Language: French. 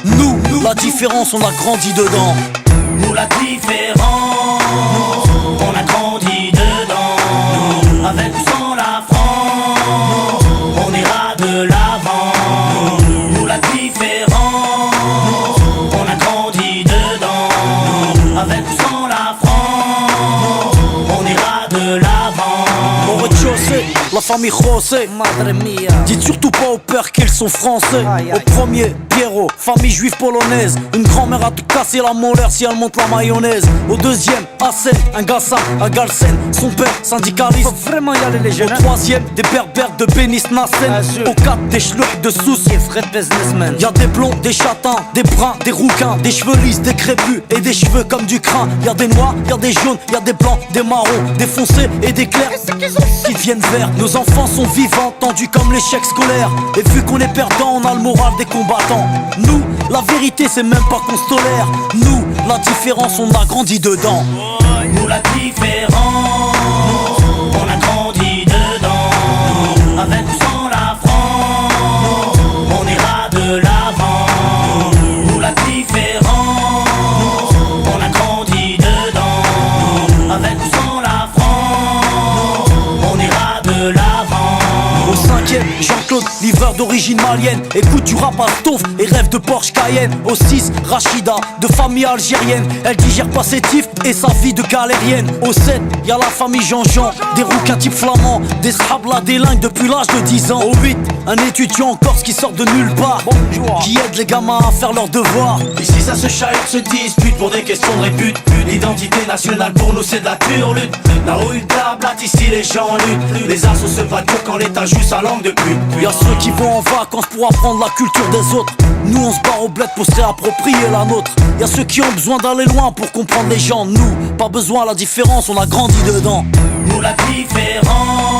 Nous, la différence, on a grandi dedans. Nous la différence, on a grandi dedans. Nous, avec ou sans la France, on ira de l'avant. Nous la différence, on a grandi dedans. Avec ou sans la France, on ira de l'avant. Au rez-de-chaussée, la famille José, madre mia. Dites surtout pas au père qu'ils sont français. Au premier, Pierrot, famille juive polonaise. Une grand-mère a tout cassé la molaire si elle monte la mayonnaise. Au deuxième, Hassen, un Gassan à Galsen. Son père, syndicaliste. Faut vraiment y aller les jeunes. Au troisième, des berbères de Bénis Nassen. Au quatre, des schlucks de Sousse. Y'a des blonds, des châtains, des bruns, des rouquins, des cheveux lisses, des crépus et des cheveux comme du crin. Y'a des noirs, y'a des jaunes, y'a des blancs, des marrons, des foncés et des clairs qui deviennent verts. Nos enfants sont vivants, tendus comme l'échec scolaire. Et vu qu'on est perdant, on a le moral des combattants. Nous, la vérité c'est même pas qu'on se tolère. Nous, la différence, on a grandi dedans. Nous la différence, on a grandi dedans. Avec ou sans la France, on ira de l'avant. Nous la différence, on a grandi dedans. Avec ou sans la France, on ira de l'avant. Au cinquième, Jean-Claude, livreur d'origine malienne. Écoute du rap à Stouff et rêve de Porsche Cayenne. Au 6, Rachida, de famille algérienne. Elle digère pas ses tifs et sa vie de galérienne. Au 7, y'a la famille Jean-Jean, des rouquins type flamands, des shablas délingues depuis l'âge de 10 ans. Au 8, un étudiant en Corse qui sort de nulle part, qui aide les gamins à faire leurs devoirs. Ici ça se chahute, se dispute pour des questions de répute. L'identité nationale pour nous c'est de la pure lutte. La rue de la blatte, ici les gens luttent. Les assos se battent quand l'état joue sa langue de pute. Y'a ceux qui vont en vacances pour apprendre la culture des autres. Nous on se barre au bled pour se réapproprier la nôtre. Y'a ceux qui ont besoin d'aller loin pour comprendre les gens. Nous, pas besoin, la différence, on a grandi dedans. Nous la différence,